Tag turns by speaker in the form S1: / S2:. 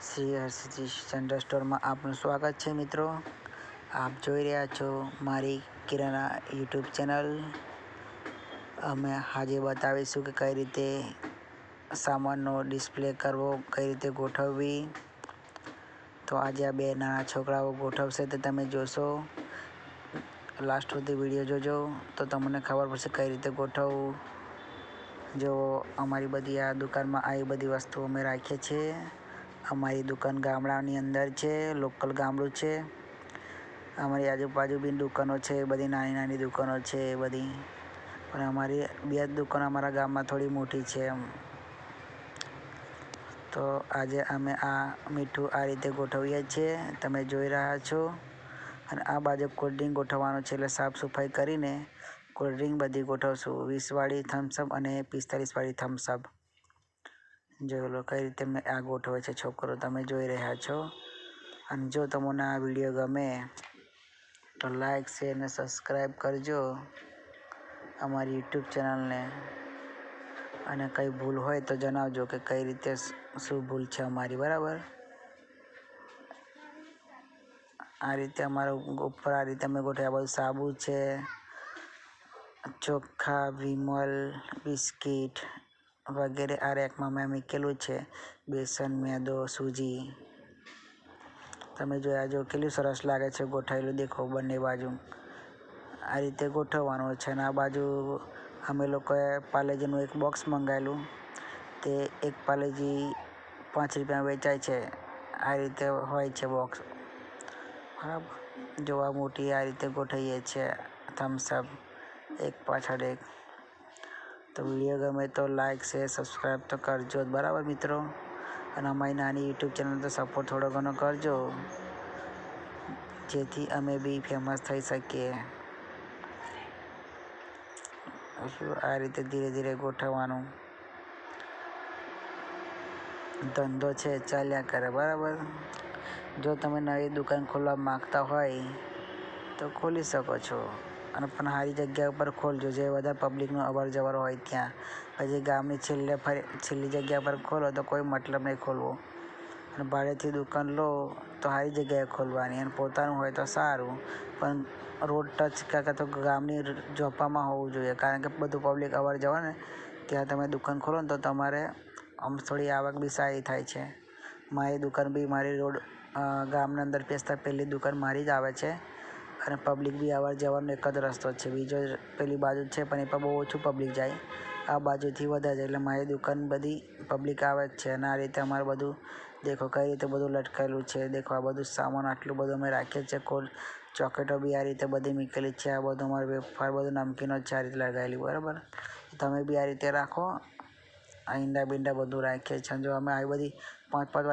S1: Shri હર્ષિજી general સ્ટોરમાં આપનું સ્વાગત છે મિત્રો. આપ જોઈ રહ્યા છો મારી કિરાના યુટ્યુબ ચેનલ. અમે આજે બતાવીશું કે કઈ રીતે સામાનનો ડિસ્પ્લે કરવો, કઈ રીતે ગોઠવવી. તો આજે આ બે નાના છોકરાઓ ગોઠવશે તે તમે જોશો. લાસ્ટ સુધી વિડીયો જોજો તો તમને ખબર પડશે કઈ રીતે ગોઠવવું. જો અમારી બધી આ દુકાનમાં આવી બધી વસ્તુઓ અમે રાખીએ છીએ. અમારી દુકાન ગામડાની અંદર છે, લોકલ ગામડું છે. અમારી આજુબાજુ બી દુકાનો છે, બધી નાની નાની દુકાનો છે બધી. પણ અમારી બે દુકાન અમારા ગામમાં થોડી મોટી છે એમ. તો આજે અમે આ મીઠું આ રીતે ગોઠવીએ છીએ, તમે જોઈ રહ્યા છો. અને આ બાજુ કોલ્ડ ડ્રિંક ગોઠવવાનું છે, એટલે સાફ સફાઈ કરીને કોલ્ડ ડ્રિંક બધી ગોઠવશું. 20 વાળી થમ્સઅપ અને 45 વાળી થમ્સઅપ. જોઈ લો કઈ રીતે મેં આ ગોઠવે છે છોકરો, તમે જોઈ રહ્યા છો. અને જો તમને આ વિડીયો ગમે તો લાઈક, શેર અને સબસ્ક્રાઈબ કરજો અમારી યુટ્યુબ ચેનલને. અને કંઈ ભૂલ હોય તો જણાવજો કે કઈ રીતે શું ભૂલ છે અમારી, બરાબર. આ રીતે અમારો ઉપર આ રીતે અમે ગોઠવ્યા. બધું સાબુ છે, ચોખ્ખા, વિમલ, બિસ્કિટ વગેરે આ રેકમાં મેં મૂકેલું છે. બેસન, મેદો, સૂજી. તમે જોયા જો કેટલું સરસ લાગે છે ગોઠવેલું, દેખો બંને બાજુ આ રીતે ગોઠવવાનું છે. અને આ બાજુ અમે લોકોએ પાર્લેજીનું એક બોક્સ મંગાવેલું, તે એક પાર્લેજી 5 રૂપિયામાં વેચાય છે. આ રીતે હોય છે બોક્સ, બરાબર. જોવા મોટી આ રીતે ગોઠવીએ છીએ થમ્સઅપ એક પાછળ એક. તો વિડીયો ગમે તો લાઈક, શેર, સબસ્ક્રાઈબ તો કરજો જ, બરાબર મિત્રો. અને અમારી નાની યુટ્યુબ ચેનલ તો સપોર્ટ થોડો ઘણો કરજો, જેથી અમે બી ફેમસ થઈ શકીએ. આ રીતે ધીરે ધીરે ગોઠવવાનું. ધંધો છે ચાલ્યા કરે, બરાબર. જો તમે નવી દુકાન ખોલવા માગતા હોય તો ખોલી શકો છો. અને પણ સારી જગ્યા ઉપર ખોલજો, જે વધારે પબ્લિકનું અવર જવર હોય ત્યાં. પછી ગામની છેલ્લી જગ્યા પર ખોલો તો કોઈ મતલબ નહીં ખોલવો. અને ભાડેથી દુકાન લો તો સારી જગ્યાએ ખોલવાની. અને પોતાનું હોય તો સારું, પણ રોડ ટચ કાં તો ગામની ઝોપામાં હોવું જોઈએ. કારણ કે બધું પબ્લિક અવર જવર ને ત્યાં તમે દુકાન ખોલો ને તો તમારે આમ થોડી આવક બી સારી થાય છે. મારી દુકાન બી મારી રોડ ગામના અંદર પેસતા પહેલી દુકાન મારી જ આવે છે. અને પબ્લિક બી અવર જવરનો એક જ રસ્તો છે, બીજો પેલી બાજુ છે પણ એ પણ બહુ ઓછું પબ્લિક જાય. આ બાજુથી વધારે જાય, એટલે મારી દુકાન બધી પબ્લિક આવે જ છે. અને આ રીતે અમારું બધું દેખો કઈ રીતે બધું લટકાયેલું છે. દેખો આ બધું સામાન આટલું બધું અમે રાખીએ છીએ. ચોકલેટો બી આ રીતે બધી મૂકેલી છે. આ બધું અમારું વેફર, બધું નમકીનો છે આ રીતે લગાવેલી, બરાબર. તમે બી આ રીતે રાખો. ઈંડા બીંડા બધું રાખીએ છીએ. જો અમે આવી બધી 5-5